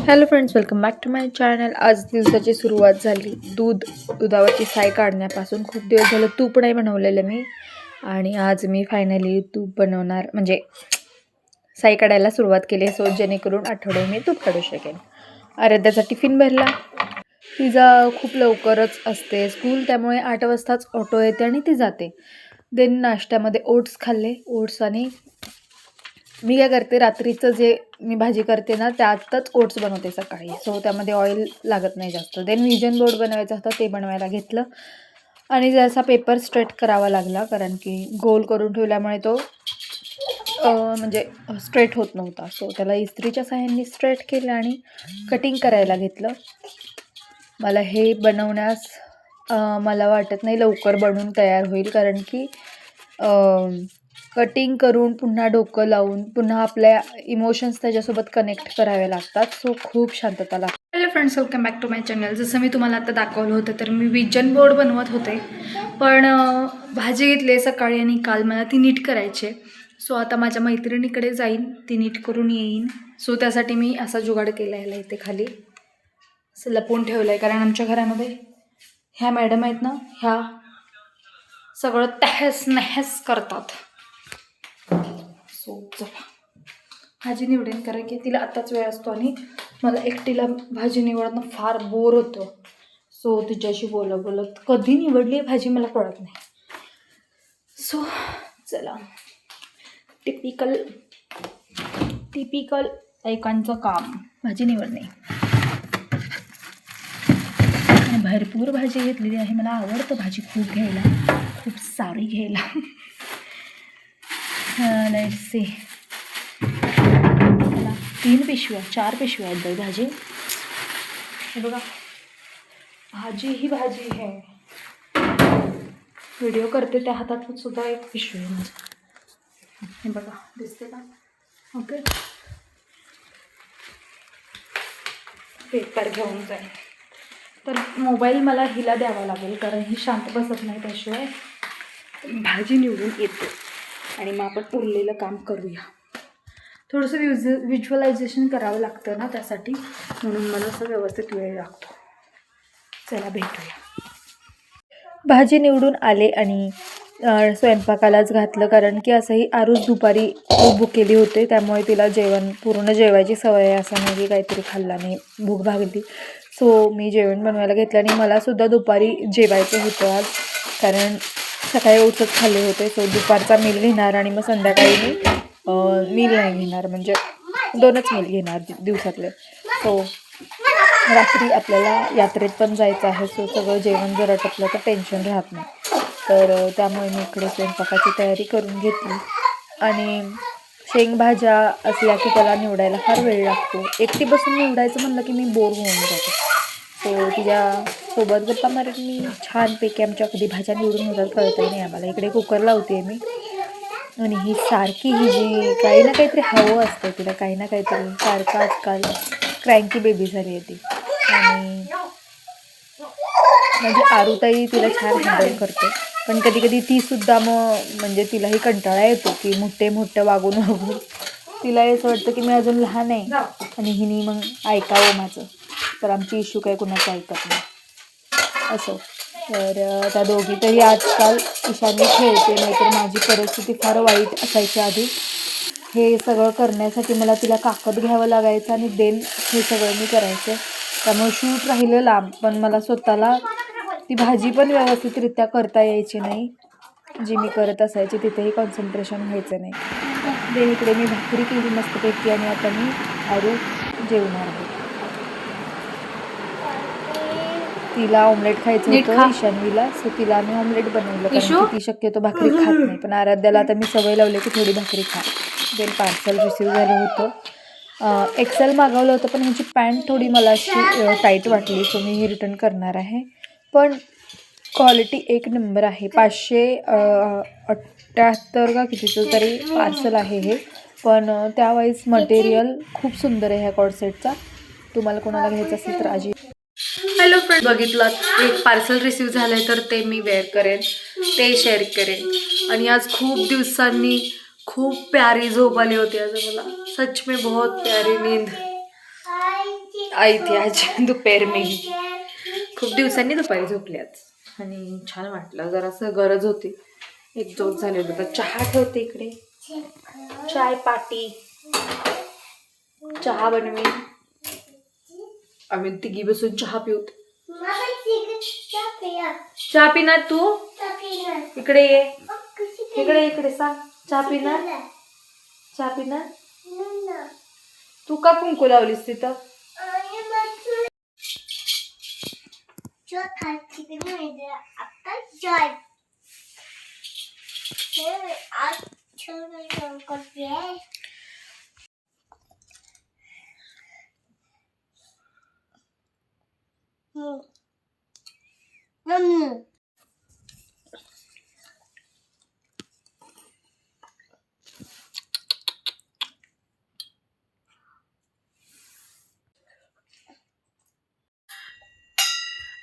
Hello friends, welcome back to my channel. आज दिवसाची सुरुवात झाली दुधावरची साय काढण्यापासून. खूप दिवस झालं तूप नाही बनवलेलं मी, आणि आज मी फायनली तूप बनवणार, म्हणजे साय काढायला सुरुवात केली. सो जेणेकरून आठवड्यात मी तूप काढू शकेन. आराध्याचा टिफिन भरला. तिचा खूप लवकरच असते स्कूल, त्यामुळे 8 वाजताच ऑटो येते आणि ती जाते. देन नाश्त्यामध्ये ओट्स खाल्ले. ओट्स आणि मी काय करते, रात्रीचं जे मी भाजी करते ना त्यातच ओट्स बनवते सकाळी. सो त्यामध्ये ऑइल लागत नाही जास्त. देन विजन बोर्ड बनवायचा होता, ते बनवायला घेतलं. आणि जसा पेपर स्ट्रेट करावा लागला, कारण की गोल करून ठेवल्यामुळे तो म्हणजे स्ट्रेट होत नव्हता. सो त्याला इस्त्रीच्या साहाय्याने स्ट्रेट केलं आणि कटिंग करायला घेतलं. मला हे बनवण्यास मला वाटत नाही लवकर बनवून तयार होईल, कारण की कटिंग करून पुन्हा डोकं लावून पुन्हा आपल्या इमोशन्स त्याच्यासोबत कनेक्ट करावे लागतात. सो खूप शांतता लागते. Hello friends, welcome back to my channel. जसं मी तुम्हाला आता दाखवलं होतं, तर मी विजन बोर्ड बनवत होते, पण भाजी घेतली सकाळी आणि काल मला ती नीट करायची. सो आता माझ्या मैत्रिणीकडे जाईन, ती नीट करून येईन. सो त्यासाठी मी असा जुगाड केला आहे. इथे खाली असं लपवून ठेवलं आहे, कारण आमच्या घरामध्ये ह्या मॅडम आहेत ना, ह्या सगळं तहस नहस करतात. सो चला भाजी निवडेन, कारण की तिला आत्ताच वेळ असतो आणि मला एकटीला भाजी निवडणं फार बोर होतं. सो तिच्याशी बोलत बोलत कधी निवडली भाजी मला कळत नाही. सो चला, टिपिकल ऐकांचं काम भाजी निवडणे. भरपूर भाजी घेतलेली आहे. मला आवडतं भाजी खूप घ्यायला, खूप सारी घ्यायला. लेट्स सी, 4 पिशव्या आहेत बाई भाजी. हे बघा, भाजी ही भाजी आहे. व्हिडिओ करते त्या हातात सुद्धा एक पिशवी आहे माझी. हे बघा, दिसते का? ओके, पेपर घेऊन जाईल. तर मोबाईल मला हिला द्यावा लागेल, कारण ही शांत बसत नाही त्याशिवाय. भाजी निवडून येते आणि मग आपण उरलेलं काम करूया. थोडंसं व्हिज्युअलायझेशन करावं लागतं ना त्यासाठी, म्हणून मला असं व्यवस्थित वेळ लागतो. चला भेटूया. भाजी निवडून आले आणि स्वयंपाकालाच घातलं, कारण की असंही आरूच दुपारी खूप भुकेली होते, त्यामुळे तिला पूर्ण जेवायची सवय आहे. असं नाही की काहीतरी खाल्ला नाही, भूक भागली. सो मी जेवण बनवायला घेतलं आणि मलासुद्धा दुपारी जेवायचं होतं आज, कारण सकाळी ओट्सच खाल्ले होते. सो दुपारचा मील घेणार आणि मग संध्याकाळी मी मील नाही घेणार, म्हणजे 2च मील घेणार दिवसातले. सो रात्री आपल्याला यात्रेत पण जायचं आहे. सो सगळं जेवण जर आटपलं तर टेन्शन राहत नाही. तर त्यामुळे मी इकडे स्वयंपाकाची तयारी करून घेतली. आणि शेंगभाज्या असल्या की त्याला निवडायला फार वेळ लागतो. एकटी बसून निवडायचं म्हणलं की मी बोर होऊन जाते. सो तिच्यासोबत गप्पा मारत मी छानपैकी आमच्या कधी भाज्या निवडून होतात कळतही नाही आम्हाला. इकडे कुकर लावते मी, आणि ही सारखी ही जी काही ना काहीतरी हवं असतं तिला, काही ना काहीतरी सारखं. आजकाल क्रँकी बेबी झाली आहे ती, आणि म्हणजे आरूताई तिला छान हँडल करते. पण कधी कधी तीसुद्धा म्हणजे तिलाही कंटाळा येतो की मोठं वागून तिला असं वाटतं की मी अजून लहान आहे आणि हिनी मग ऐकावं माझं. तर आमची इश्यू काही कुणाचं ऐकत नाही असं. तर त्या दोघी तरी आजकाल ईशान्य खेळते, नाहीतर माझी परिस्थिती फार वाईट असायची आधी. हे सगळं करण्यासाठी मला तिला काकत घ्यावं लागायचं आणि देन हे सगळं मी करायचं. त्यामुळे शूट राहिलं लांब, पण मला स्वतःला ती भाजी पण व्यवस्थितरित्या करता यायची नाही. जी मी करत असायची तिथेही कॉन्सन्ट्रेशन व्हायचं नाही. देन इकडे मी भाकरी केली मस्तपैकी, आणि आता मी आरू जेवणार आहे. तिला ऑमलेट खायचं होतं ईशान्वीला, सो तिला मी ऑमलेट बनवलं, कारण की ती शक्यतो भाकरी खात नाही. पण आराध्याला आता मी सवय लावली की थोडी भाकरी खा. देन पार्सल रिसीव झालं होतं. एक्सेल मागवलं होतं, पण ह्याची पॅन्ट थोडी मला अशी टाईट वाटली, सो मी ही रिटर्न करणार आहे. पण क्वालिटी एक नंबर आहे. 578 का कितीचं तरी पार्सल आहे हे, पण त्यावेळेस मटेरियल खूप सुंदर आहे ह्या कॉर्डसेटचा. तुम्हाला कोणाला घ्यायचं असेल तर आजी. हॅलो फ्रेंड, बघितलं एक पार्सल रिसीव झालंय, तर ते मी वेअर करेन, ते शेअर करेन. आणि आज खूप दिवसांनी खूप प्यारी झोप आली होती आज मला. सच में बहुत प्यारी नींद. आई थी आज दोपहर में ही. खूप दिवसांनी दुपारी झोपली आज आणि छान वाटलं. जरासं गरज होती, एक झोप झालेलं. तर चहा ठेवते इकडे, चाय पाटी, चहा बनवे. आम्ही तिघी बसून चहा पिऊत. चहा पिणार तू? इकडे ये, इकडे इकडे सांग. चहा पिणार? चहा पिणार? तू का कुंकू लावलीस तिथं?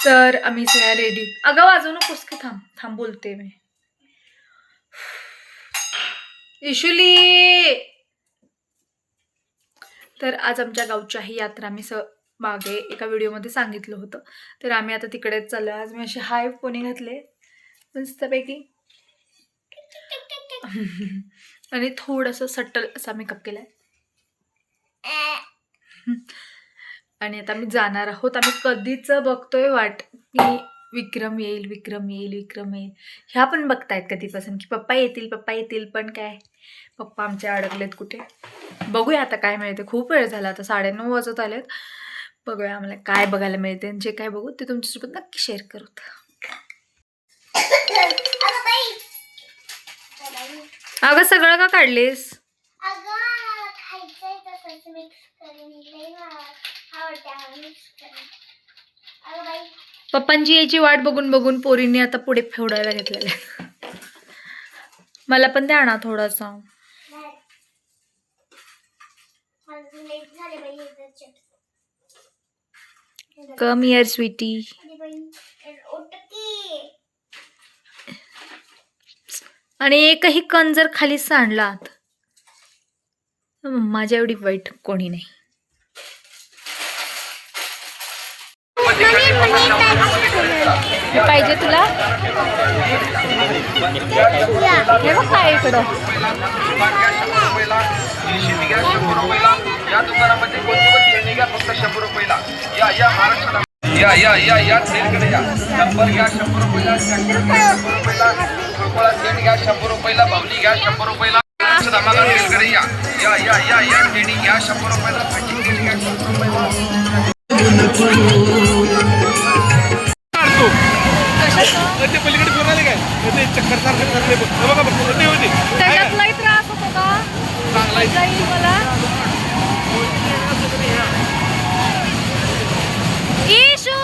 तर आम्ही सगळ्या रेडी. अगं वाजवू नकोस की, थांब थांब बोलते मी. इशुली. तर आज आमच्या गावची आहे यात्रा. मी मागे एका व्हिडिओमध्ये सांगितलं होतं. तर आम्ही आता तिकडेच चाललो. आज मी असे हाय पोनी घातले मस्तपैकी आणि थोडंसं सटल असा मेकअप केलाय. आणि आता आम्ही जाणार आहोत. आम्ही कधीच बघतोय वाट की विक्रम येईल, विक्रम येईल, विक्रम येईल. ह्या पण बघतायत कधीपासून की पप्पा येतील, पप्पा येतील. पण काय, पप्पा आमचे अडकलेत कुठे. बघूया आता काय मिळते. खूप वेळ झाला, आता 9:30 वाजत आलेत. बघूया आम्हाला काय बघायला मिळते. आणि जे काय बघू ते तुमच्यासोबत नक्की शेअर करू. अगं सगळं का काढलीस? पप्पांची याची वाट बघून बघून पोरींनी आता पुढे फेवडायला घेतलेले. मला पण द्या ना थोडासा. Come here sweetie. आणि एकही कण जर खाली सांडलात, माझ्या एवढी वाईट कोणी नाही. पाहिजे तुला? हे बघ काय इकडं. या दुकानामध्ये कोणती पण खेळणी घ्या, फक्त 100 रुपयाला. या महाराष्ट्राला या सेलकडे या. 100 घ्या 100 रुपयाला. 100 रुपयाला फुलकोळा सेट घ्या 100 रुपयाला. बावली घ्या 100 रुपयाला. धमाका सेलकडे या खेळणी घ्या 100 रुपयाला. फॅटिंग केली घ्या 100 रुपयाला. पलीकडे फिरून आले काय चक्कर सारखं त्याच्यात लई त्रास होतो का? चांगला जाईल मला. इशू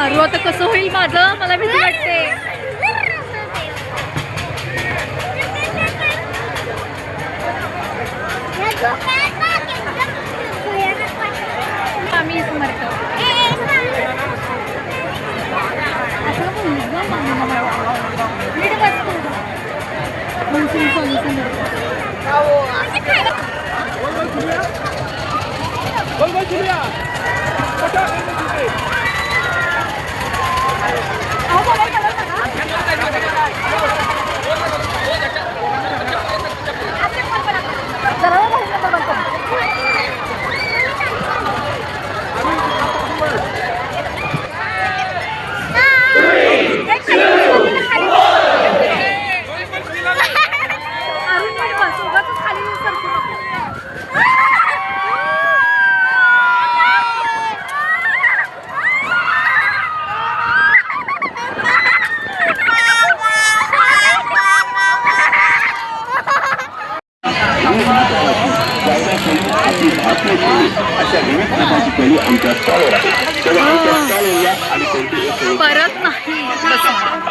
अरे आता कसं होईल माझं? मला भीती वाटते. आम्ही समर्थ अशा विविध प्रकारची खेळी आमच्या स्टॉलवर आहे. तेव्हा आमच्या स्टॉल एरिया आणि कोणती परत नाही बसणार.